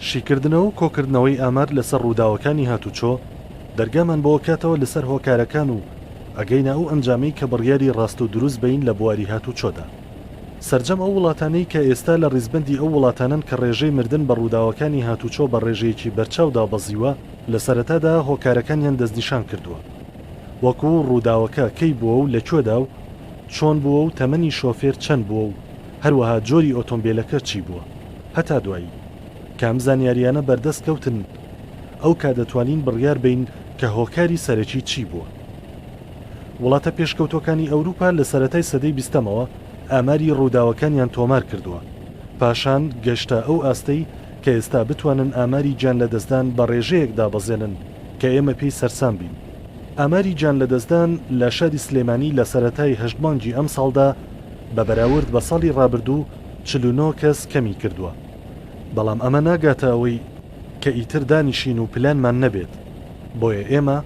شیکردنەوە و کۆکردنەوەی ئامار لەسەر ڕووداوەکانی هاتوچۆ دەرگامان بۆ کاتەوە لەسەر هۆکارەکان و ئەگەینە ئەو ئەنجامەی کە بڕیاری ڕاست و دروست بین لە بواری هاتوچۆدا. سەرجەم ئەو وڵاتانەی کە ئێستا لە ڕیزبەندی ئەو وڵاتانن کە ڕێژەی مردن بە ڕووداوەکانی هاتوچۆ بە ڕێژەیەکی بەرچاودا بەزیوە لە سەرەتادا هۆکارەکانیان دەستنیشان کردووە، وەکو ڕووداوەکە کەی بووە و لەکوێدا و چۆن بووە و تەمەنی شۆفێر چەند بووە و هەروەها جۆری ئۆتۆمبیلەکە چی بووە. هەتا دوایی کام زانیاریانە بەردەست کەوتن ئەو کادەتوانین بڕیار بین کە هۆکاری سەرەکی چی بووە. وڵاتە پێشکەوتەکانی ئەوروپا لە سەرەتای سەدەی 20ەوە ئاماری ڕووداوەکانیان تۆمار کردووە، پاشان گەشتە ئەو ئاستەی کە ئێستا بتوانن ئاماری گیان لەدەستدان بە ڕێژەیەکدا بەزێنن کە ئێمە پێی سەرسام بین. ئاماری گیان لەدەستدان لە شاری سلێمانی لە سەرەتای 8 مانگی ئەم ساڵدا بە بەراورد بە ساڵی ڕابردوو 49 کەس کەمی کردووە. بەڵام ئەمە ناگاتە ئەوەی کە ئیتر دانیشین و پلانمان نەبێت، بۆیە ئێمە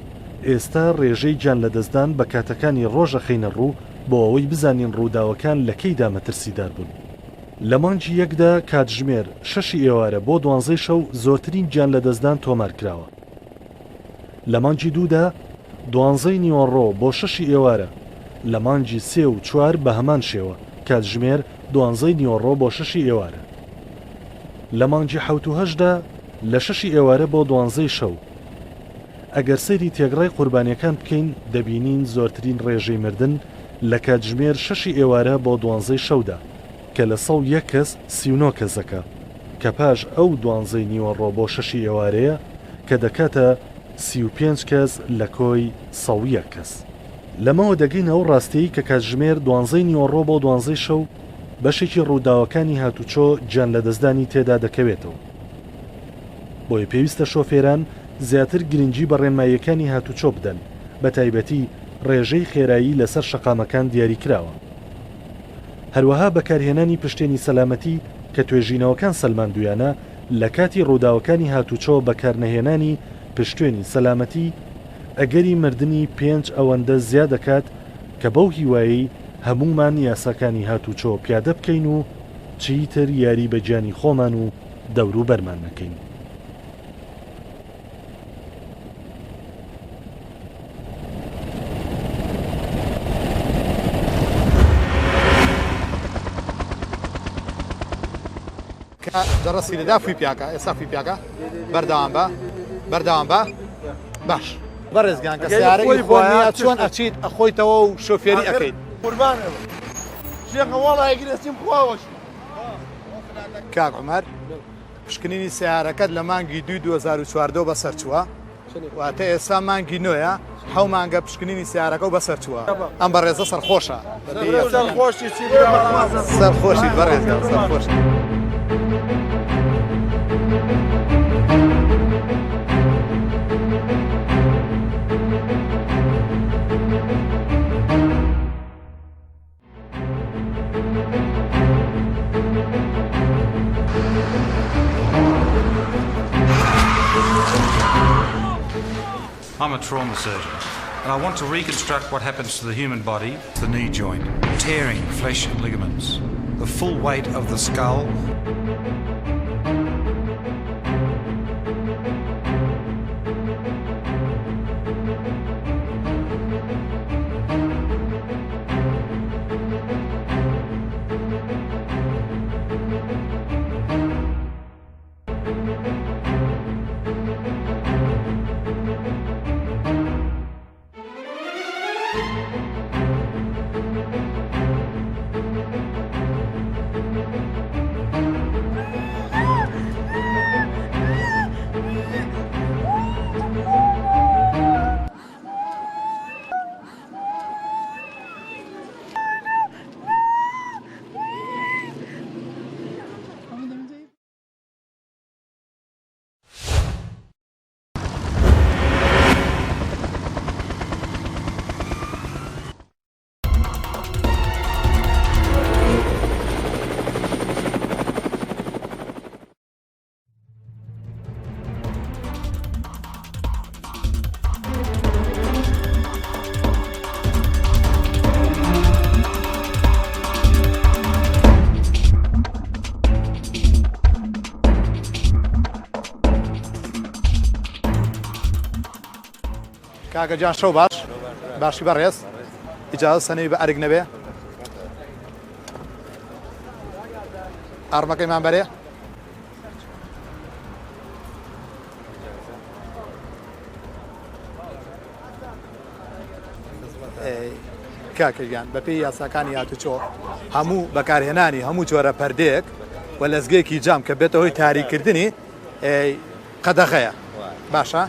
ئێستا ڕێژەی گیان لەدەستدان بە کاتەکانی ڕۆژە خینە ڕوو بۆ ئەوەی بزانین ڕووداوەکان لە کەیدا مەترسیدار بوون. لە مانگی یەکدا کاتژمێر 6 ئێوارە بۆ 12 شەو زۆرترین گیان لەدەستدان تۆمار کراوە. لە مانگی دوودا 12 نیوەڕۆ بۆ 6 ئێوارە، لە مانگی 3 و 4 بە هەمان شێوە کاتژمێر 12 نیوەڕۆ بۆ 6 ئێوارە. لە مانگی 7 و 8دا لە 6 ئێوارە بۆ 12 شەو. ئەگەر سەیری تێگڕای قوربانیەکان بکەین دەبینین زۆرترین ڕێژەی مردن لە کاتژمێر 6 ئێوارە بۆ 12 شەودا کە لە 100 کەس 39 کەسەکە، کە پاش ئەو 12 نیوەڕۆ بۆ 6 ئێوارەیە کە دەکاتە 35 کەس لە کۆی 100 کەس. لەمەوە دەگەین ئەو ڕاستەیە کە کاتژمێر 12 نیوەڕۆ بۆ 12 شەو بەشێکی ڕووداوەکانی هاتوچۆ گیان لەدەستدانی تێدا دەکەوێتەوە. بۆیە پێویستە شۆفێران زیاتر گرنگی بە ڕێنماییەکانی هاتوچۆ بدەن، بە تایبەتی ڕێژەی خێرایی لەسەر شەقامەکان دیاری کراوە. هەروەها بەکارهێنانی پشتێنی سەلامەتی کە توێژینەوەکان سەلماندویانە لە کاتی ڕووداوەکانی هاتوچۆ بەکارنەهێنانی پشتێنی سەلامەتی ئەگەری مردنی 5 ئەوەندە زیاد دەکات کە بەو هیوایی هەمومان یاساکانی هاتوچۆ پیادە بکەین و چیتر یاری بە گیانی خۆمان و دەور و بەرمان نەکەین. جەڕەسی لەدا فوی پیاکە ئێستا فوی پیاکە بەردەوام بە باش بەڕێزگان کە سیارەی خۆنیە چۆن ئەچیت ئەخۆیتەوە و شۆفێری ئەەکەیت قوربانە ژێخە وەڵای گرستیم خواوەش. کاک عومەر پشکنینی سیارەکەت لە مانگی 2014 بەسەر چووە، واتە ئێستا مانگی نوێیە 7 مانگە پشکنینی سیارەکە و بەسەر چووە. ئەم بەڕێزە سەرخۆشە سەرخۆشی بەڕێزگان سەرخۆشی. I'm a trauma surgeon, and I want to reconstruct what happens to the human body, the knee joint, tearing flesh and ligaments, the full weight of the skull. کاکەجان شەو باشی بەڕێز ئیجازە سەنەوی بە ئەرگ نەبێ ئارمەکەیمان بەرێ کاکەگیان بەپێی یاساکانی هاتوچۆ هەموو بەکارهێنانی هەموو جۆرە پەردەیەک و لەزگەیەکی جام کە بێتەوەی تاریکردنی قەدەغەیە باشە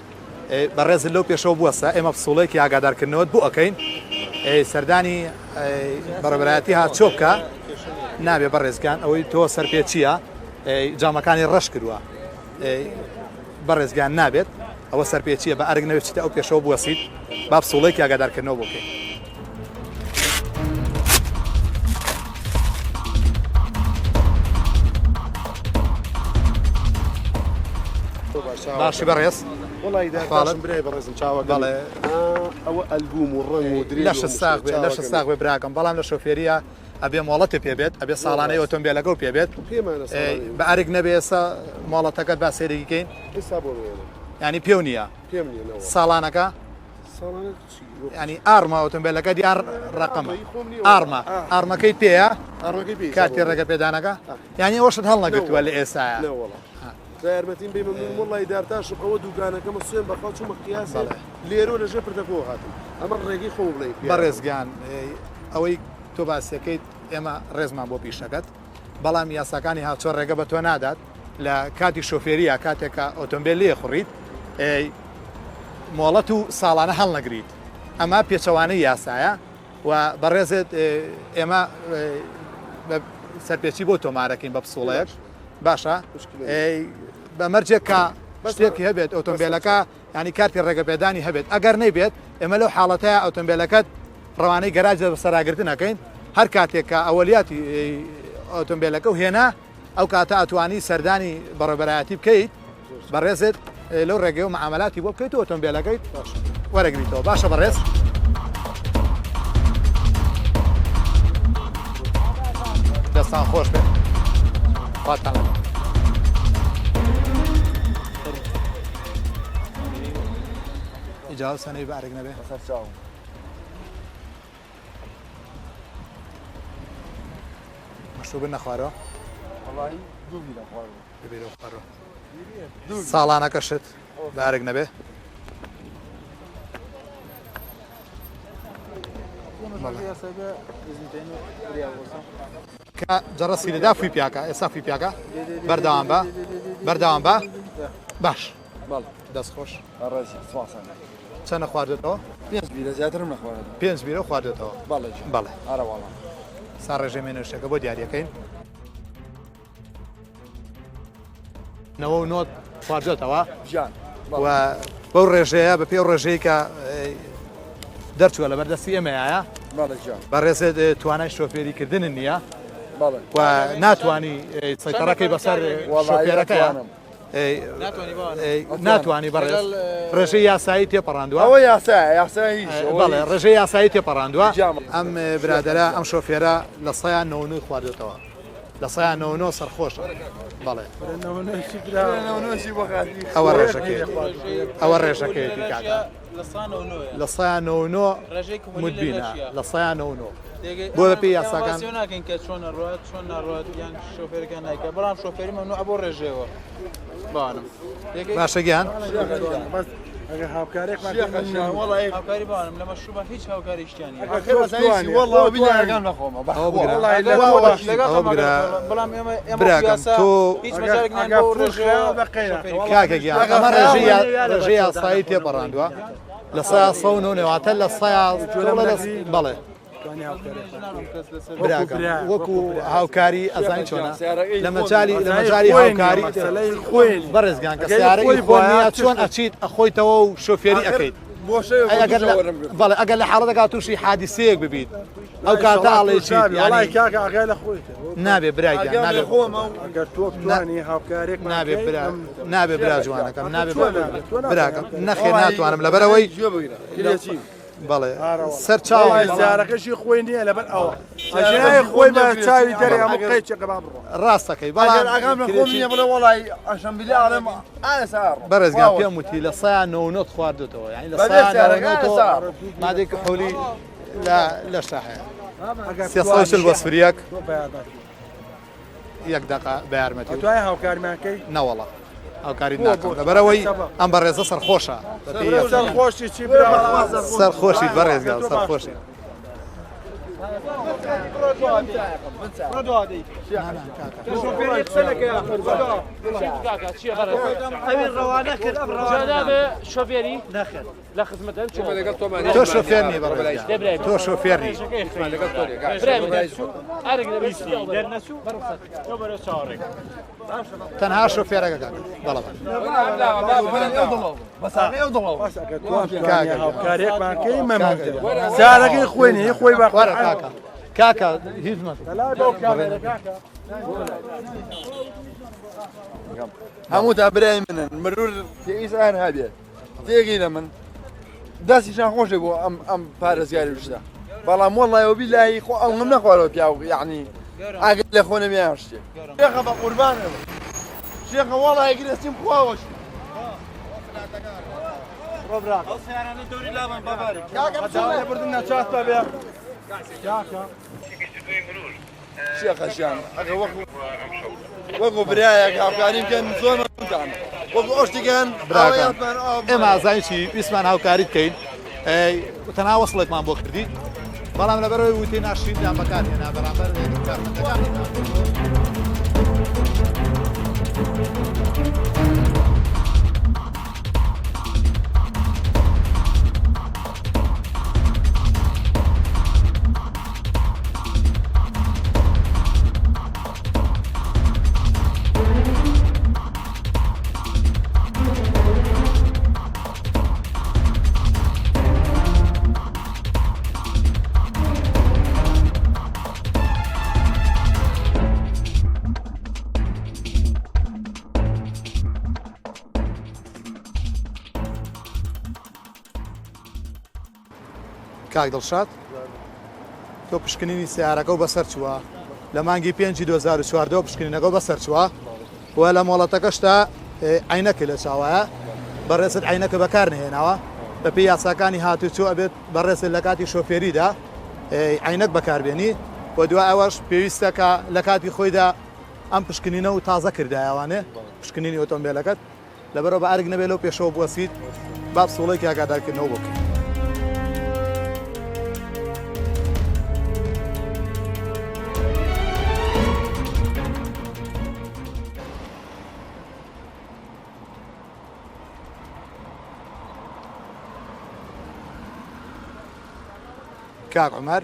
بەڕێز لەو پێشەوە بووەسە ئێمە پسوڵەیەکی ئاگادارکردنەوەت بوو ئەەکەین سەردانی بەڕێبەرایەتی هاتچۆ بکە نابێ بەڕێزگان ئەوەی تۆ سەرپێچیە جامەکانی ڕەش کردووە بەڕێزگان نابێت ئەوە سەرپێچیە بە ئەرگ نەوێت ئەو پێشەوە بوەسیت با پسوڵەیەکی ئاگادارکردنەوە بکەین باشی بەڕێز وڵی داخوالم برای بەڕێزم چاوە بەڵێ ئەوە ئەلبوم و ڕنگ و درێژ لەش ساغ بێ براکەم بەڵام لە شۆفێریە ئەبێ مۆڵەتە پێبێت ئەبێ ساڵانەی ئۆتۆمبیلەکە و پێبێت بە ئەرگ نەبێ ئێستا مۆڵەتەکەت با سێرەکەین ینی پێو نییە ساڵانەکە ینی ئارمە ئۆتۆمبیلەکە دیار ڕقەمە ئارمەکەی پێەیە کاتی ڕێگە پێدانەکە ینی ئەوشت هەڵ نەگرتووە لە ئێستاە یارمەتیم بێ وڵی دارتاش ئەوە دووگانەکەمە سوێن بەخوا چوومە قیاس لێرۆ لەژێ پردەکۆ هاتم ئەمە ڕێگەی خۆ بڵێ بەڕێزگان ئەوەی تۆ باسیەکەیت ئێمە ڕێزمان بۆ پیشەکەت بەڵام یاساکانی هاچۆ ڕێگە بە تۆ نادات لە کاتی شۆفێریە کاتێکە ئۆتۆمبیل لێ خوڕیت مۆڵەت و ساڵانە هەڵ نەگریت ئەمە پێچەوانەی یاسایە و بەڕێزت ئێمە سەرپێچی بۆ تۆمارەکەین بە پسوڵەیەک باشە بەمەرجێک کە شتێکی هەبێت ئۆتۆمبیلەکە ینی کارتی ڕێگەپێدانی هەبێت ئەگەر نەبێت ئێمە لەو حاڵەتەیە ئۆتۆمبیلەکەت ڕەوانەی گەراج بە سەراگرتنەکەین هەر کاتێک کە ئەوەلیاتی ئۆتۆمبیلەکە و هێنا ئەو کاتە ئەتوانی سەردانی بەڕێبەرایەتی بکەیت بەڕێزت لەو ڕێگەی و معاملاتی بۆ بکەیت و ئۆتۆمبیلەکەیت وەرەگریتەوە باشە بەڕێز دەستان خۆش بێت خواتان لەگەڵ ئیجازە سەنەی بە ئەرگ نەبێ مەشروب نەخوارەوە ساڵانەکەشت بە ئەرگ نەبێ کە جەڕەسی لەدا فوی پیاکە ئێستا فوی پیاکە بەردەوام بە باش دەست خۆش چەند نەخواردێتەوە؟ 5 بیرە خواردێتەوە بەڵێ سا ڕێژەی نوێشتەکە بۆ دیاریەکەین نەوە و نۆت خواردێتەوە و بەو ڕێژەیە بە پێی ڕێژەی کە دەرچووە لە بەردەستی ئێمەیە بەڕێزێت توانای شۆفێریکردن نییە و ناتوانی سەیتەڕەکەی بەسەر شۆفێرەکەیە ناتوانانی بەڕێز ڕێژەی یاسایی تێپەڕاندووە بەڵێ ڕێژەی یاسایی تێپەڕاندووە ئەم برادەرە ئەم شۆفێرە لە سەیان 99 خواردێتەوە لە سەیان 99 سەرخۆشە بەڵێ ئەوە ڕێژەکەیەتی کاکە لە سەیان 99 مدبینە لە سەیان 99 بۆ بەپێی یاساکان ناکەین کە چۆن نەڕات چۆن ناڕات یان شۆفێرەکان نایکە بەڵام شۆفێری مەمنوع بۆ ڕێژەوە بانم باشە گیان هاوکاری بانم لە مەشروبە هیچ هاوکاری شتیانی براکەم تۆ کاکە گیان ئەمە ڕێژەی یاسایی تێپەڕاندووە لە سەیان 100 واتە لە بەڵێ وەکو هاوکاری ئەزانی چۆنە لە مەجای هاوکاری بەڕێزگان کە سیارەی خۆنیە چۆن ئەچیت ئەخۆیتەوە و شۆفێری ئەەکەیت بەڵێ ئەگەر لە حاڵەتەکە تووشی حادیسەیەک ببیت ئەو کاتە ئاڵێکی نابێ برایگەان نابێ برا جوانەکەم نابێ براکەم نەخێ ناتوانم لەبەرەوەی بەڵێ سەر چاوە زارەکەشی خۆی نییە لەبەر ئەوە ئەژنای خۆی بە چاوی دەرێ هەموو قەیچێکە با بڕۆ ڕاستەکەی ئەگەم لە خۆم نییە بڵێ وەڵی ئەشەمبیلی ئاڵێم ئاسار بەڕێزگا پێم وتی لە سایان 99 خواردوتەوە یعنی لە سایان 99 مادێک حولی لە شاحەیە 340 بە سوریەک یەک دقە بە یارمەتی توای هاوکاریمانکەی نەوەڵە هاوکاری ناکەم لەبەرەوەی ئەم بەڕێزە سەرخۆشە سەرخۆشی چی سەرخۆشیت بەڕێزگا سەرخۆشی شوفێری نەخێت لە خزمەتەن تۆ شۆفێرنی بەڕێزگا تۆ شۆفێرنی تەنها شۆفێرەکە هاوکاریەکمانکەی مەمنون زارەکەی خۆی نیە خۆی بە کاکە هیچ هەموو تا برای منن مرور پێویستان هەبێ تێگەی لە من دەستیشان خۆشێ بۆ ئەم پارێزگاری شتە بەڵام وەڵایەوە بیلایی خۆ ئەوم نەخوارەوە پیا و یعنی ئاگەر لە خۆ نەبیان شتێ شێخە بە قوربانە شێخە وەڵایە گرستیم خواوەش ڕۆبرا ئەو سیارانەی دەوری لابن بەباری کاکە بردن نەچات بەبێ شێخەشیان ئەگە وەکو برایەک هاوکاریم کەن زۆر مەمنونتان وەکو ئۆشتیگەن ئێمە ئازانیی ویسمان هاوکاری بکەین تەنها وەسڵێکمان بۆ کردی بەڵام لەبەرەوەی وتی ناشریدان بەکارهێنا بەرامبەر کاک دڵشاد تۆ پشکنینی سیارەکە و بەسەر چووە لە مانگی 5 2014 پشکنینەکە بەسەر چووە و لە مۆڵەتەکەشتا عینەکە لە چاوایە بەڕێست عینەکە بەکار نهێناوە بە پێی یاساکانی هاتوچوو ئەبێت بەڕێست لە کاتی شۆفێریدا عینەک بەکاربێنی بۆ دوای ئەوەش پێویستە کە لە کاتی خۆیدا ئەم پشکنینە و تازە کردایەوانێ پشکنینی ئۆتۆمبیلەکەت لەبەرەوە بە ئارگ نەبێت لەو پێشەوە بوەسیت با سوڵێکی ئاگادارکردنەوە بکەیت. کاک عومەر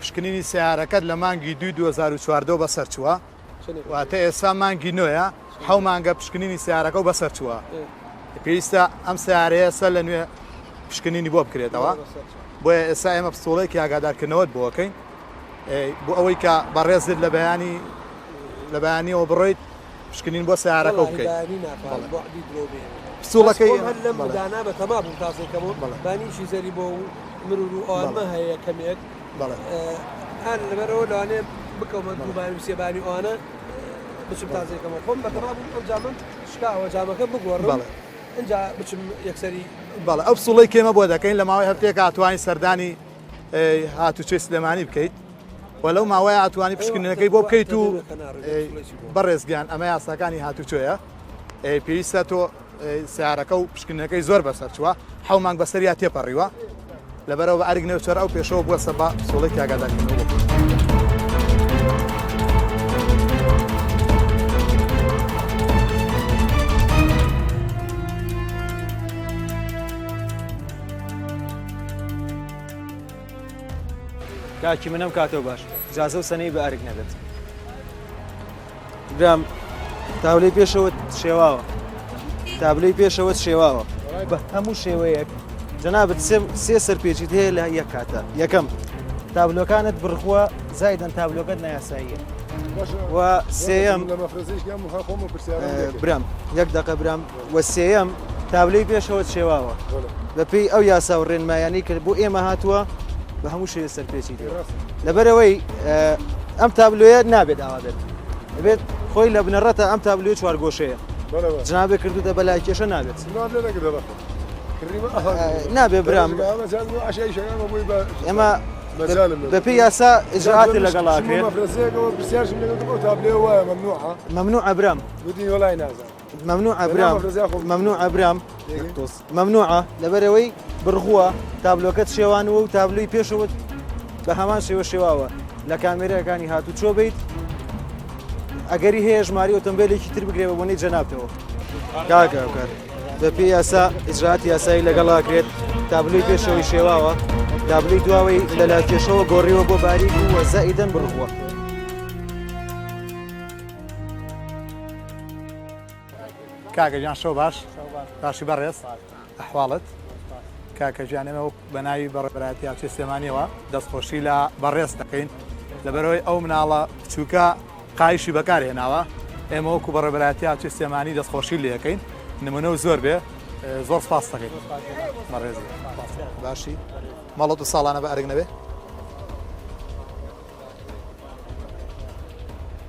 پشکنینی سیارەکەت لە مانگی 2014 بەسەر چووە واتە ئێستا مانگی نوێە حەو مانگە پشکنینی سیارەکە و بەسەر چووە پێویستە ئەم سیارەیە سەر لە نوێ پشکنینی بۆ بکرێتەوە بۆیە ئێستا ئێمە پسۆڵەیەکی ئاگادارکردنەوەت بۆ ئەەکەین بۆ ئەوەی کە بەڕێزت لە بەیانیەوە بڕۆیت پشکنین بۆ سیارەکە بکەیت پسوڵەکەی لەم دانا بە تەما بوو تاسێکەمەوە بانیشی سەری بۆ مرور و ئەوانمە هەیە کەمێک هەر لەبەرەوە لەوانێ بکەومە دووبانی سێبانی ئەوانە بچم تازێکەمەوە خۆم بە تەما بوو ئەم جامم شکاوە جامەکە بگۆڕم اینجا بچم یەکسەری بەڵێ ئەو پسوڵەی کێمە بۆ دەکەین لە ماوەی هەفتەیەک هاتوانی سەردانی هاتوچێ سلێمانی بکەیت و لەو ماوەیە ئاتوانی پشکنینەکەی بۆ بکەیت و بەڕێزگیان ئەمە یاساکانی هاتوچۆیە پێویستە تۆ سیارەکە و پشکنەکەی زۆر بەسەر چووە حەو مانگ بەسەریا تێپەڕیوە لەبەرەوە بە ئەرگ نێوچەر ئەو پێشەوە بووە سەبا سۆڵێکی ئاگادارکردنەوە کاکی منم کاتەوە باش جازە و سەنەی بە ئەرگ نەبێت برام تاولەی پێشەوە شێواوە تابلەی پێشەوە شێواوە بە هەموو شێوەیەک جەنابەت سێ سەرپێچیت هەیە لە یەک کاتە یەکەم تابلۆکانت بڕخوە زایدەن تابلۆکەت نایاساییە و سێەم برام یەک دقە برام وە سێەم تابلەی پێشەوە شێواوە بەپێی ئەو یاسا و ڕێنمایانی کرد بۆ ئێمە هاتووە بە هەموو شێوە سەرپێچی دێ لەبەرەوەی ئەم تابلۆیە نابێت ئاوا بێت دەبێت خۆی لە بنەڕەتە ئەم تابلوی چوارگۆشەیە جنابێ کردوتە بەلای کێشە نابێت نابێ برام ئێمە بەپێی یاسا ئجراعاتی لەگەڵاکرێت ممنوع برام ممنوع برام ممنوعە لەبەرەوەی بڕغووە تابلۆکەت شێوانەوە و تابلوی پێشەوە بە هەمان شێوە شێواوە لە کامێرەکانی هاتوو چۆ بیت ئەگەری هەیە ژماری ئۆتۆمبیلێکی تر بگرێەوە بۆنەی جەنابتەوە کاکە بەپێی یاسا ئجراعاتی یاسایی لەگەڵاکرێت تابلوی پێشەوەی شێواوە تابلوی دواوەی لەلا کێشەوە گۆڕیوە بۆ باریک و وەزائیدەن بڕغووە کاکەجان شەو باشی بەڕێز ئەحواڵت کاکەجانەوە بە ناوی بەڕێبەتی یاچێ سلێمانیەوە دەستخۆشی لە بەڕێز دەکەین لەبەرەوەی ئەو مناڵە بچووکە قایشی بەکارهێناوە ئێمە وەکو بەڕێبەتی یاچێ سلێمانی دەستخۆشی لێ یەکەین نمونە و زۆر بێ زۆر سپاس دەکەین بەڕێزی باشی ماڵەت و ساڵانە بە ئەرگ نەبێ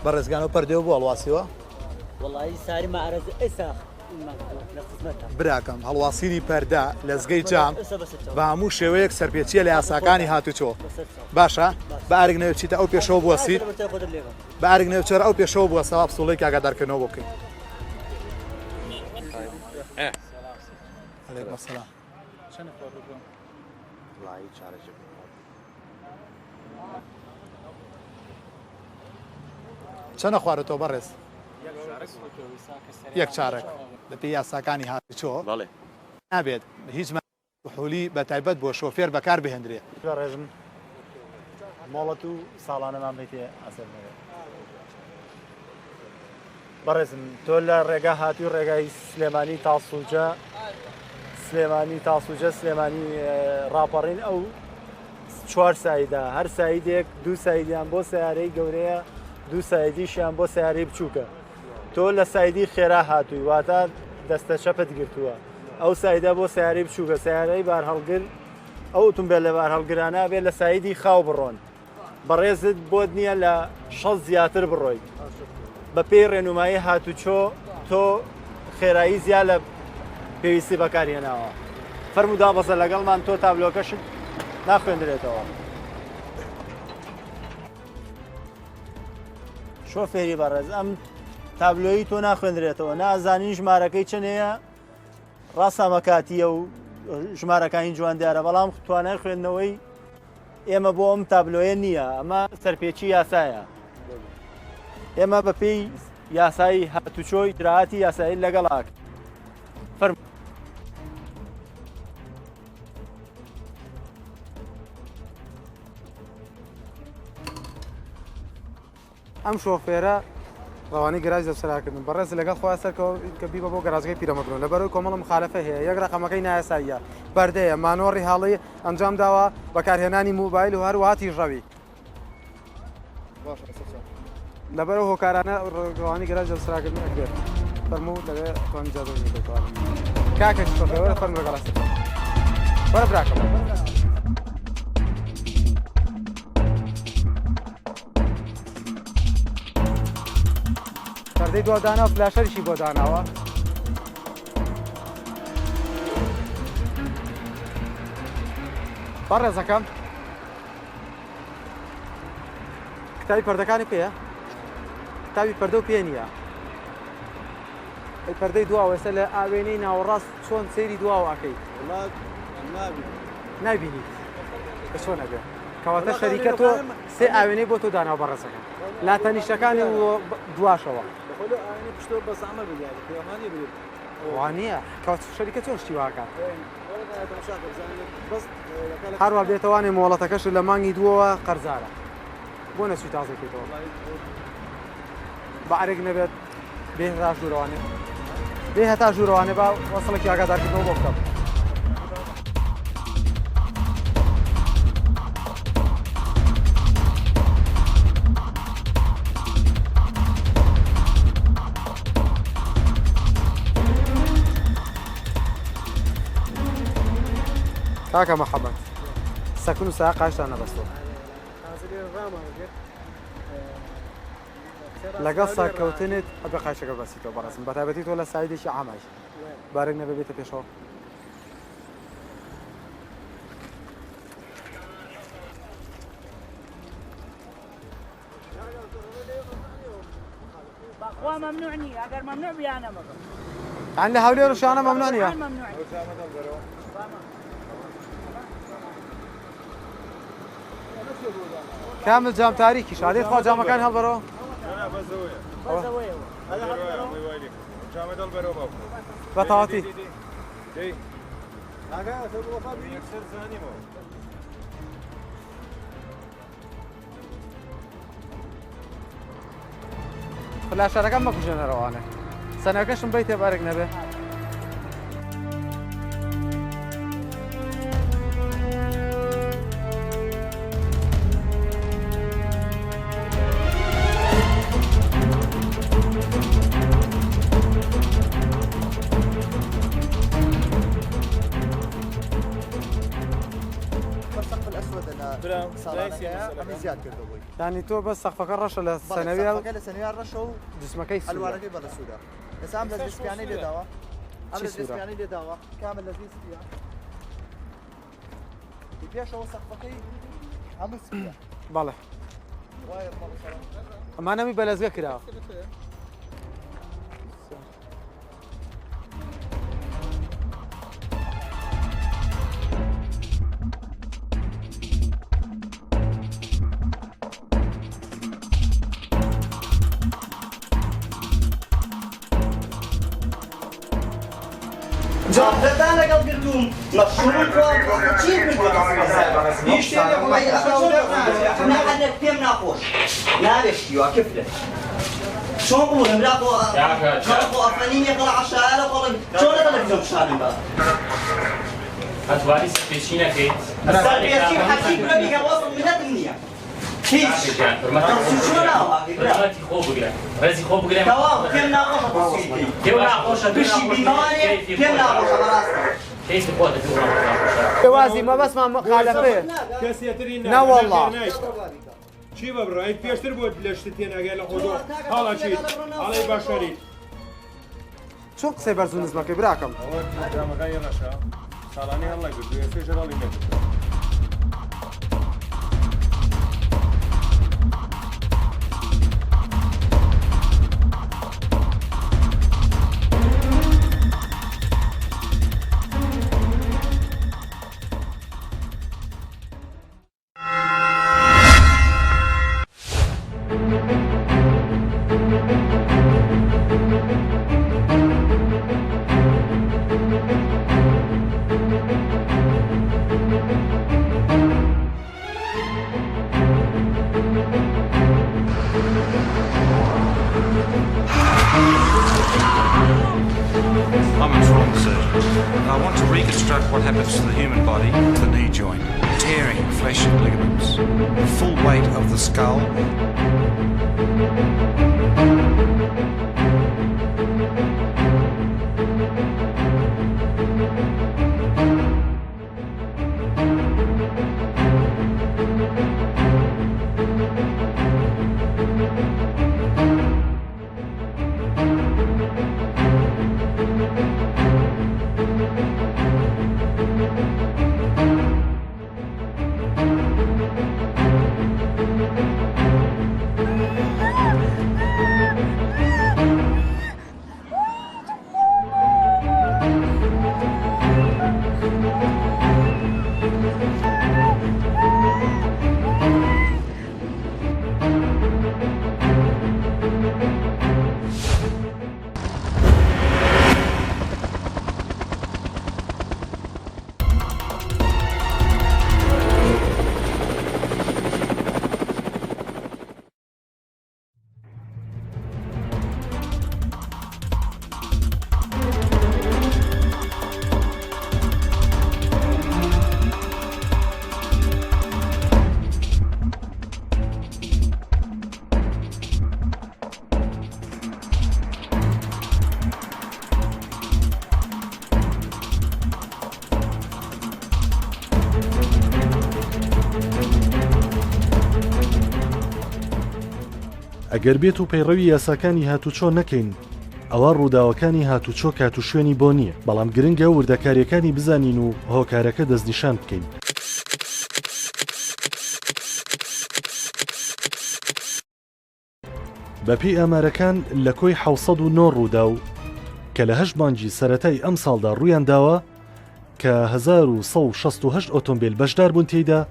بەڕێزگانەوە پەردێ بوو هەڵواسیوە والله ساری معرض ئێستا براکەم هەڵواسیری پەردا لە زگەی جام بە هەموو شێوەیەک سەرپێچیە لە یاساکانی هاتوچۆ باشە بە ئارگ نەوێچیتە ئەو پێشەوە بوەسیت بە ئارگ نەوچەر ئەو پێشەوە بووە سەواب سوڵەی کاگادارکردنەوە بۆ بکەین چەنە خوارەتەوە بەڕێز یەک چارەک بەپێی یاساکانی هاتوچۆ نابێت هیچ حولی بە تایبەت بۆ شۆفێر بەکار بهێنرێ ڕێژم مۆڵەت و ساڵانەمان بێتێ ئەسەر بەڕێزم تۆ لە ڕێگا هاتووی ڕێگای سلێمانی تاسوجە سلێمانی ڕاپەڕین ئەو چوار سایدا هەر سایدێک دوو سایدیان بۆ سیارەی گەورەیە دوو سایدیشیان بۆ سیارەی بچووکە تۆ لە سایدی خێرا هاتووی واتە دەستە چەپت گرتووە ئەو سایدا بۆ سیارەی بچووکە سیارەی بار هەڵگر ئەو ئۆتۆمبیل لە بار هەڵگرانە بێت لە سایدی خاو بڕۆن بەڕێزت بۆت نییە لە 6 زیاتر بڕۆی بەپێی ڕێنمایی هاتوچۆ تۆ خێرایی زیاد لە پێویستی بەکارهێناوە فەرمودا بەسە لەگەڵمان تۆ تابلۆکەشت ناخوێندرێتەوە شۆفێری بەڕێز ئەم تابلۆیی تۆ ناخوێندرێتەوە نازانین ژمارەکەی چنەیە ڕاستامەکاتیە و ژمارەکانی جوان دیارە بەڵام توانای خوێندنەوەی ئێمە بۆ ئەم تابلۆیە نییە ئەمە سەرپێچی یاسایە ئێمە بەپێی یاسایی هاتوچۆی ئیجراعاتی یاسایی لەگەڵاک ئەم شۆفێرە ڕەوانی گەراج دەسەراکردن بەڕێز لەگەڵ خۆیان سەرکەوە کە بیبە بۆ گەراجەکەی پیرەمەگرن لەبەرەوەی کۆمەڵ مخالەفە هەیە یەک ڕقەمەکەی نایاساییە بەردەیە مانۆڕی هاڵی ئەنجام داوە بەکارهێنانی موبایل و هەروەهاتی ژەوی لەبەرەوە هۆکارانە ڕەوانی گەراج دەسەراکردن ئەکرێت فەرموو لەوێ توانی جادۆژی دەتوانن کاکە شۆفێرە فەرموو لەگەڵ ئەستەکە وەرە براکەم پەردەی دوادانەوە فلاشەریشی بۆ داناوە بەڕێزەکەم کتابی پەردەکانی پێیە کتابی پەردە و پێ نییە پەردەی دواوە ئێستا لە ئاوێنەی ناوەڕاست چۆن سەیری دواوە ئەکەیت نابینیت بە چۆن ئەبێ کەواتە شەریکە تۆ سێ ئاوێنەی بۆ تۆ داناوە بەڕێزەکەم لا تەنیشتەکانی دواشەوە وانە کەوت شەریکە چۆن شتی واکات هەروە بێتەوانێ مۆڵەتەکەش لە مانگی دووەوە قەرزارە بۆ نەچوی تازەکەیتەوە بە ئارێک نەبێت بێ هەتا ژوورەوانێ بێ هەتا ژوورەوانێ با وەسڵێکی ئاگادارکردنەوە بۆ بکەم کاکە مەحەمەد سەکن و سا قاشتان نەبەستەوە لەگەڵ ساکەوتنت ئەبێ قاشەکە بەسیتەوە بەڕاستم بەتایبەتی تۆ لە سایدێکی عاماش بارێک نەبێ بێتە پێشەوە بخوا ممنوع نییە ئەگەر ممنوع بیانە مەکەم يعني هاولێر و شانە مەمنوع نییە كامل جام تاریکی شادێت خوا جامەکان هەڵبەرەوە بەتەواتی فلاشەرەکەم مەکوژێنەرەوانێ سەنەکەشم بیتێ بارێک نەبێ يعني تو بس سقفك الرش للسنوية لسنوية الرش و جسمك يسوي الورقة بلا سودا بس عم لازم يعني لي دواء عم لازم يعني لي دواء كامل لازم فيها يبيع شو سقفك عم سودا بالله ما نمي بلزقة كده جابتان لەگەڵ گردووم مەشروب چی هیچ شتێک پێم ناخۆش ناوێشتیوە کفرە چۆن بوونم لا بۆ ئەفەنینی قەڵ عەشایە قەڵ چۆن لە تەلەڤیزیۆن پیشانم بە ئەتوانی سەرپێچی نەکەیت سەرپێچی حەقی بڵێ بیکە وەسڵ منەتم نییە هیچ حرمەتی خۆ بگرە ڕێزی خۆ بگرێ تەواو پێم ناخۆشە پێم ناخۆشە بشی بیمارێ پێم ناخۆشە بەڕاستە کەیت خۆتە وازی ما بس ما مخالفه نا والله چی ببرای پیشتر بود لشتی نگه لخودو حالا چی حالا باشری چۆن قسەی بەرزوو نزمەکەی براکەم ئەوە نەشا ساڵانی هەڵ نەگرتووە فێژەڵی نەگرت I'm a trauma surgeon, and I want to reconstruct what happens to the human body with the knee joint, tearing flesh and ligaments, the full weight of the skull. ئەگەر بێت و پەیڕەوی یاساکانی هاتوچۆ نەکەین ئەوە ڕووداوەکانی هاتوچۆ کات و شوێنی بۆ نییە بەڵام گرنگە وردەکاریەکانی بزانین و هۆکارەکە دەستنیشان بکەین. بەپێی ئامارەکان لە کۆی 709 ڕوودا و کە لە 8 مانگی سەرەتای ئەم ساڵدا ڕوویان داوە کە 1168 ئۆتۆمبیل بەشدار بوون تێیدا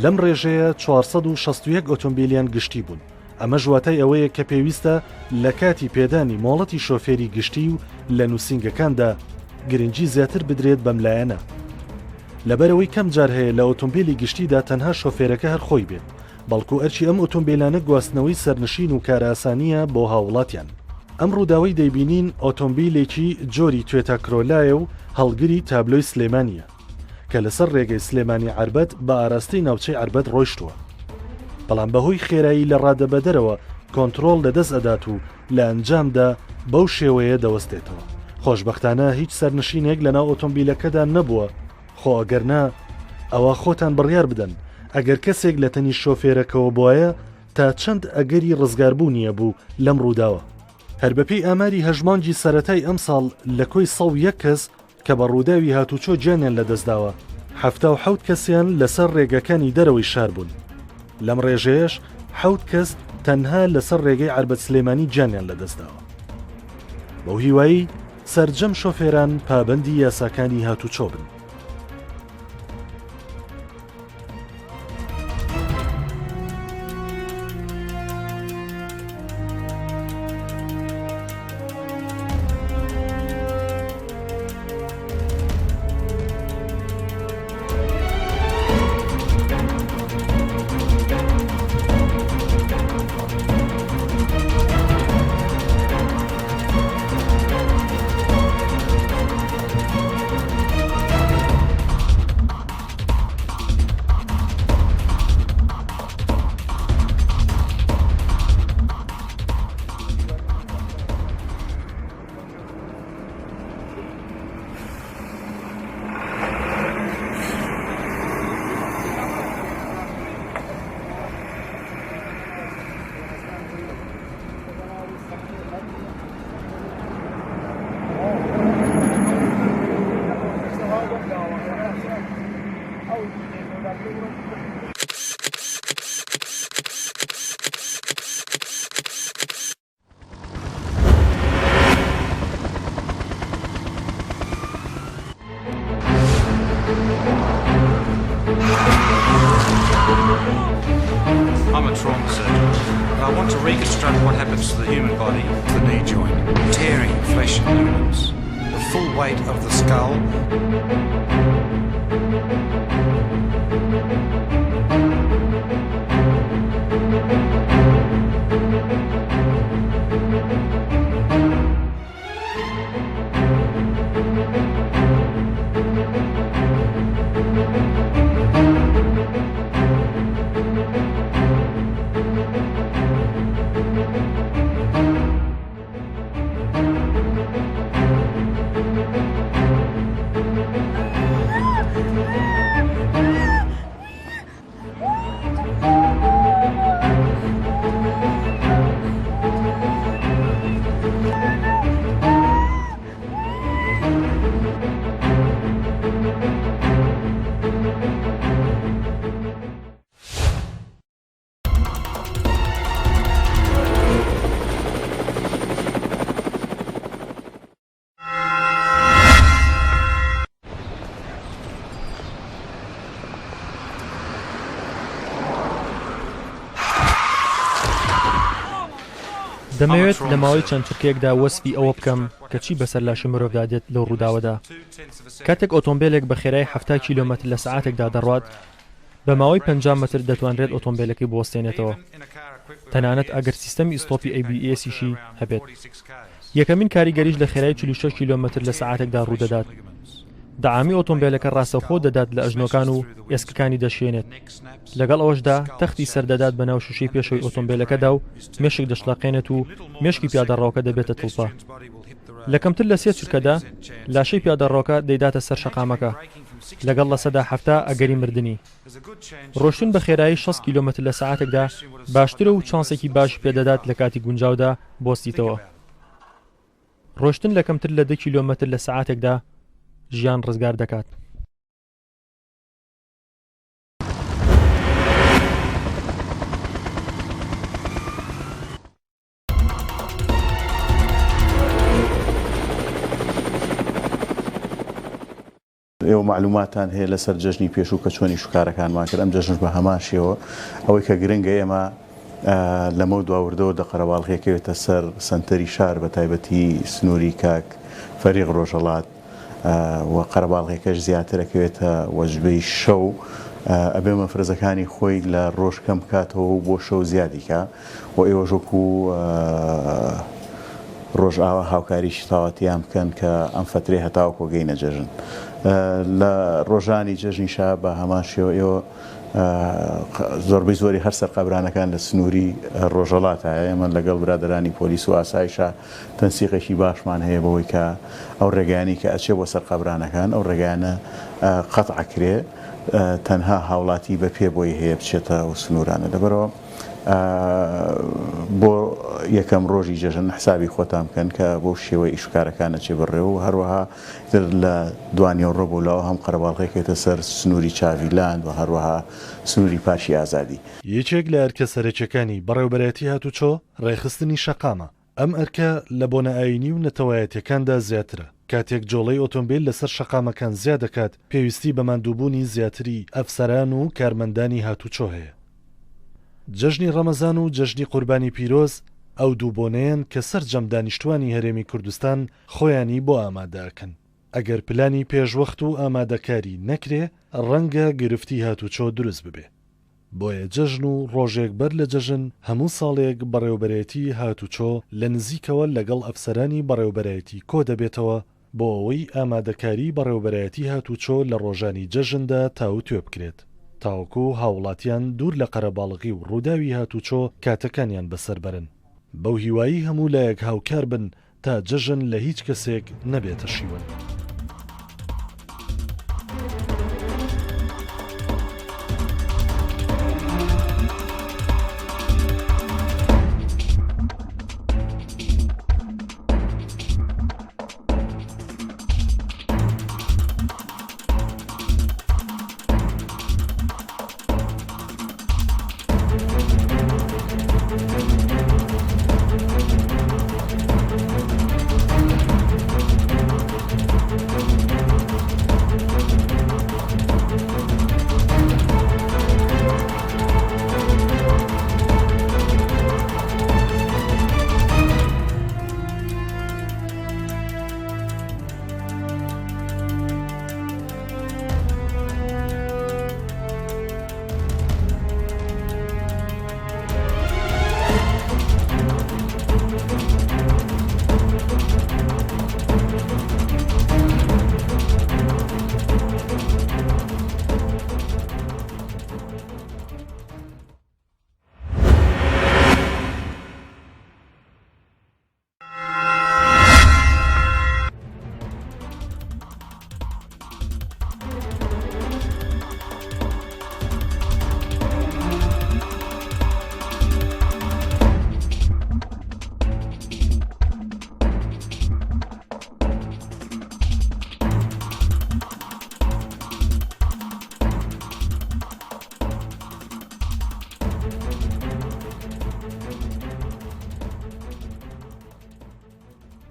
لەم ڕێژەیە 461 ئۆتۆمبیلیان گشتی بوون. ئەمە ژواتای ئەوەیە کە پێویستە لە کاتی پێدانی مۆڵەتی شۆفێری گشتی و لە نووسنگەکاندا گرنگی زیاتر بدرێت بەملایەنە لەبەرەوەی کەم جار هەیە لە ئۆتۆمبیلی گشتیدا تەنها شۆفێرەکە هەر خۆی بێت بەڵکو ئەرچی ئەم ئۆتۆمبیلانە گواستنەوەی سەرنشین و کاراسانیە بۆ هاوڵاتیان. ئەم ڕووداوەی دەیبینین ئۆتۆمبیلێکی جۆری توێتە کرۆلایە و هەڵگری تابلۆی سلێمانیە کە لەسەر ڕێگەی سلێمانی عربەت بە ئاراستەی ناوچەی عربەت ڕۆیشتووە. بەڵام بەهۆی خێرایی لە ڕادەبەدەرەوە کۆنتڕۆڵ لەدەست ئەدات و لە ئەنجامدا بەو شێوەیە دەوەستێتەوە. خۆشبەختانە هیچ سەرنشینێک لەناو ئۆتۆمبیلەکەدا نەبووە خۆ ئەگەرنا ئەوە خۆتان بڕیار بدەن ئەگەر کەسێک لە تەنی شۆفێرەکەەوە بواە تا چەند ئەگەری ڕزگاربوونیە بوو لەم ڕووداوە. هەر بەپێی ئاماری هەژمانجی سەرەتای ئەم ساڵ لە کۆی 101 کەس کە بە ڕووداوی هاتوچۆ گیانیان لەدەستداوە 77 کەسیان لەسەر ڕێگەکانی دەرەوەی شار بوون. لەم ڕێژەیەش 7 کەس تەنها لەسەر ڕێگەی عربەت سلێمانی گیانیان لەدەستداوە. بەو هیوایی سەرجەم شۆفێران پابەندی یاساکانی هاتوچۆ بن. I'm a trauma surgeon, and I want to reconstruct what happens to the human body, the knee joint, tearing flesh and ligaments, the full weight of the skull. دەمەوێت لە ماوەی چەند چرکێکدا وەسفی ئەوە بکەم کە چی بەسەر لاشی مرۆڤدا دێت لەو ڕووداوەدا. کاتێک ئۆتۆمبیلێک بە خێرای 70 کیلۆمەتر لە سەعاتێکدا دەڕوات بە ماوەی 50 متر دەتوانرێت ئۆتۆمبیلەکەی بوەستێنێتەوە، تەنانەت ئەگەر سیستەمی ئیستۆپی ABS-یشی هەبێت. یەکەمین کاریگەریش لە خێرای 46 کیلۆمەتر لە سەعاتێکدا ڕوودەدات. دەعامی ئۆتۆمبیلەکە ڕاستەوخۆ دەدات لە ئەژنۆکان و ئێسکەکانی دەشێنێت. لەگەڵ ئەوەشدا تەختی سەردەدات بە ناو شوشەی پێشەوەی ئۆتۆمبیلەکەدا و مێشک دەشڵاقێنێت و مێشکی پیادەڕەوەکە دەبێتە تڵپە. لە کەمتر لە 3 چرکەدا لاشەی پیادەڕەوەکە دەیداتە سەر شەقامەکە لەگەڵ لە سەدا هەفتا ئەگەری مردنی. ڕۆشتن بە خێرایی 6 کیلۆمتر لە سەعاتێکدا باشترە و چانسێکی باش پێدەدات لە کاتی گونجاودا بۆستیتەوە. ڕۆشتن لە کەمتر لە 2 کیلۆمتر لە سەعاتێکدا ژیان ڕزگار دەکات. ئێوە معلوماتان هەیە لەسەر جەژنی پێشوو کە چۆنی شوکارەکانمان کرد. ئەم جەژن بە هەماشیەوە ئەوەی کە گرنگە ئێمە لەمە دواوردەوە دە قەرەباڵغێکەوێتە سەر سنتەری شار بە تایبەتی سنووری کاک فەریق ڕۆژەڵات و قەرەباڵغێکەش زیاترەکەوێتە وەجبەی شەو ئەبێ مەفرەزەکانی خۆی لە ڕۆژ کەم بکاتەوە بۆ شەو زیادیکە و ئێوە ژۆکو ڕۆژئاوا هاوکاریشی تاوەتیان بکەن کە ئەم فترێ هەتاوە کۆگەینە جەژن. لە ڕۆژانی جەژنیشا بە هەماشیەوە ئێوە زۆربەی زۆری هەر سەرقەبرانەکان لە سنووری ڕۆژەڵات هەیە. ئێمە لەگەڵ برادرانی پۆلیس و ئاسایشە تەنسیقێکی باشمان هەیە بەوەی کە ئەو ڕێگەیانی کە ئەچێ بۆ سەرقەبرانەکان ئەو ڕێگانە قەتعکرێ تەنها هاوڵاتی بە پێ بۆی هەیە بچێتە ئەو سنوورانە. لەبەرەوە بۆ یەکەم ڕۆژی جەژن حسابی خۆتان بکەن کە بۆ شێوەی ئیشکارەکانە چێ بڕێ و هەروەها لە دوانیەوە ڕۆبوولاوە هەم قەرەباڵغێکێتە سەر سنووری چاویلاند و هەروەها سنووری پاشی ئازادی. یەکێک لە ئەرکە سەرەکیەکانی بەڕێوەبەرەتی هاتوچۆ ڕێخستنی شەقامە. ئەم ئەرکە لە بۆنە ئاینی و نەتەوایەتیەکاندا زیاترە. کاتێک جۆڵەی ئۆتۆمبیل لەسەر شەقامەکان زیاد دەکات پێویستی بە ماندووبوونی زیاتری ئەفسەران و کارمەندانی هاتوچۆ هەیە. جەژنی ڕەمەزان و جەژنی قوربانی پیرۆز ئەو دوو بۆنەیەن کە سەرجەم دانیشتوانی هەرێمی کوردستان خۆیانی بۆ ئامادەکەن. ئەگەر پلانی پێشوەخت و ئامادەکاری نەکرێ ڕەنگە گرفتی هاتوچۆ دروست ببێ. بۆیە جەژن و ڕۆژێک بەر لە جەژن هەموو ساڵێک بەڕێوەبەرەتی هاتوچۆ لە نزیکەوە لەگەڵ ئەفسەرانی بەڕێوەبەرەتی کۆ دەبێتەوە بۆ ئەوەی ئامادەکاری بەڕێوەبەرەتی هاتوچۆ لە ڕۆژانی جەژندا تاو توێ بکرێت. تاوکو هاوڵاتیان دوور لە قەرەباڵغی و ڕووداوی هاتوچۆ کاتەکانیان بەسەر بەرن. بەو هیوایی هەموو لایەک هاوکار بن تا جەژن لە هیچ کەسێک نەبێتە شیوەن.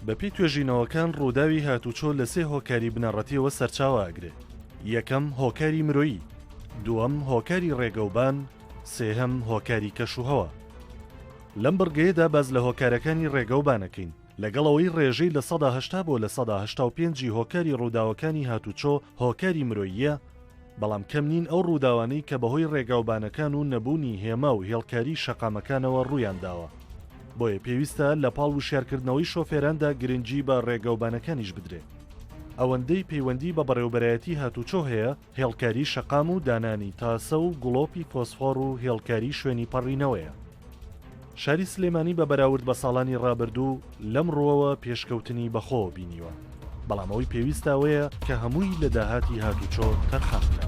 بەپی توێژینەوەکان ڕووداوی هاتوچۆ لە سێ هۆکاری بنەڕەتیەوە سەرچاوە ئەگرێ. یەکەم هۆکاری مرۆیی، دووەم هۆکاری ڕێگەوبان، سێهەم هۆکاری کەشوهەوە. لەم بڕگەیەدا باز لە هۆکارەکانی ڕێگەوبانەکەین لەگەڵەوەی ڕێژەی لە 1970 بۆ لە 1975 هۆکاری ڕووداوەکانی هاتوچۆ هۆکاری مرۆییە، بەڵام کەم نین ئەو ڕووداوانەی کە بەهۆی ڕێگاوبانەکان و نەبوونی هێما و هێڵکاری شەقامەکانەوە ڕوویان داوە. بۆیە پێویستە لە پاڵ وشارکردنەوەی شۆفێراندا گرنگی بە ڕێگەوبانەکانیش بدرێ. ئەوەندەی پەیوەندی بە بەڕێوەبەرایەتی هاتوچۆ هەیە هێڵکاری شەقام و دانانی تاسە و گوڵۆپی فۆسفۆر و هێڵکاری شوێنی پەڕینەوەیە. شاری سلێمانی بە بەراورد بە ساڵانی ڕابردوو لەم ڕۆوە پێشکەوتنی بەخۆ بینیوە. بەڵام ئەوەی پێویستە ئەوەیە کە هەمووی لە داهاتی هاتوچۆ تەرخانکرا.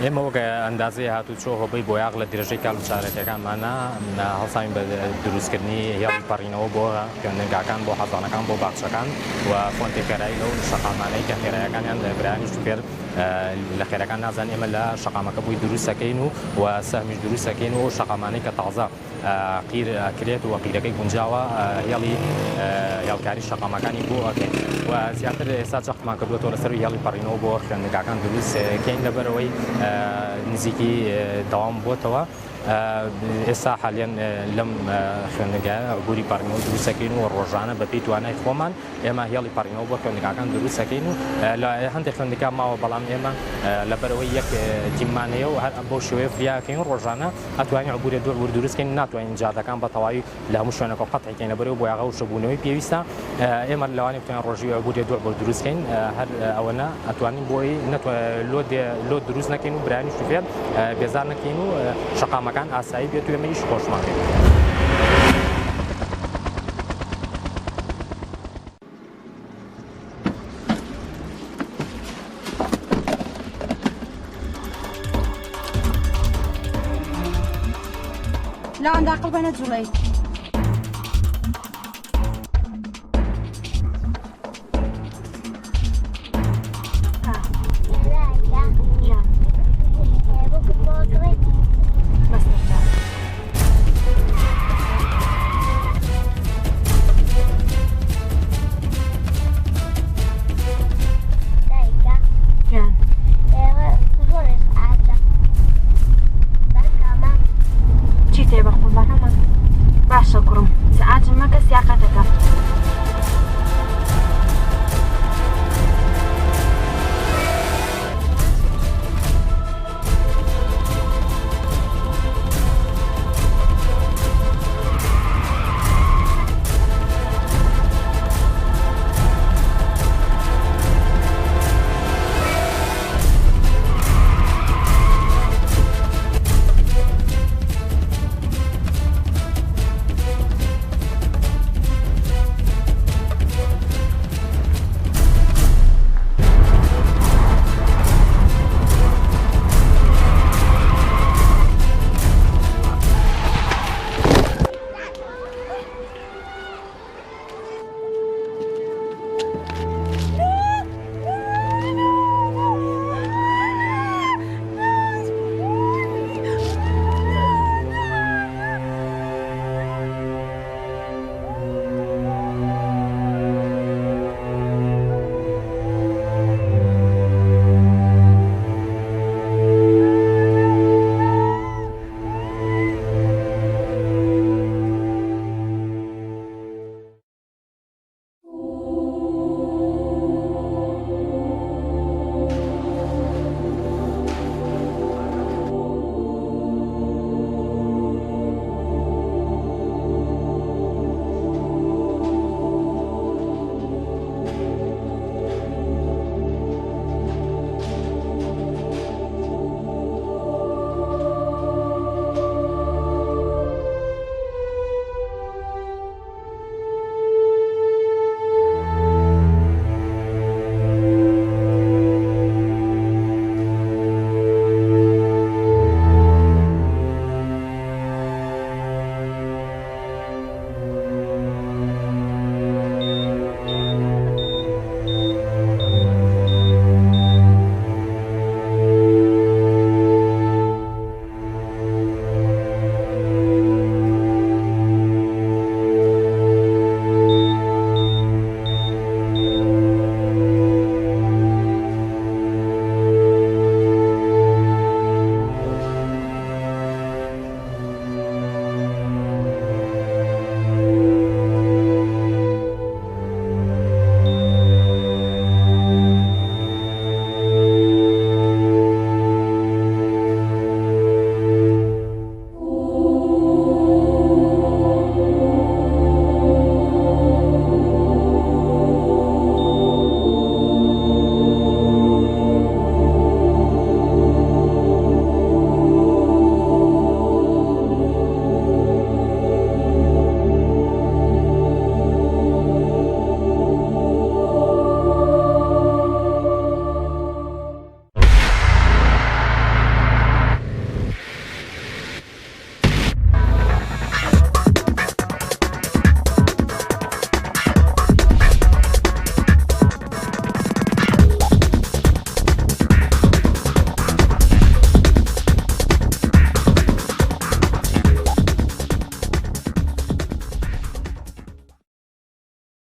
ئێمە وەک ئەندازەی هاتوچۆ هۆبەی بۆ یاغ لە درێژەی کاڵچارەکەەکانمانە هەڵساین بە دروستکردنی هێڵی پەڕینەوە بۆ خوێندنگاکان بۆ حەزانەکان بۆ باخچەکان و فۆنتێکەرایی لەو شەقامانەی کە خێرایەکانیان برایانی سوپێر لە خێرەکان نازان ئێمە لە شەقامەکە بووی دروستەکەین و سەهمیش دروستەکەین و شەقامانەی کە تازە قیر کرێت و قیرەکەی گونجاوە هێڵی هێڵکاری شەقامەکانی بۆ ئەکەین و زیاتر ئێستا جەختمان کردوێتەوە لەسەر هێڵی پەڕینەوە بۆ خوێندنگاکان دروستکەین لەبەرەوەی نزیکی دەوام بۆتەوە. ئێستا حالیان لەم خوێندنگە گوری پەڕینەوە دروستەکەین و ڕۆژانە بەپێی توانای خۆمان ئێمە هێڵی پەڕینەوە بۆ خوێندنگاکان دروستەکەین و لە هەندێک خوێندنگا ماوە بەڵام ئێمە لەبەرەوەی یەک تیممانەیە و هەر بۆ شێوەیە فریاکەین ڕۆژانە ئەتوانین عبورێ دوور دروستکەین ناتوانین جادەکان بە تەواوی لە هەموو شوێنەکە قەتعیکەین لەبەرەوەی بۆ یاغە و شەبوونەوەی پێویستە ئێمە لەوانی بتوانین ڕۆژی عبورێ دوور بۆ دروستکەین هەر ئەوەنە ئەتوانین بۆی لۆ دروست نەکەین و برایانی شوفێر بێزار نەکەین و شەقامەکان ئاسایی بێت و ئێمەیش خۆشمان بێت. لا عندها قلبة نجري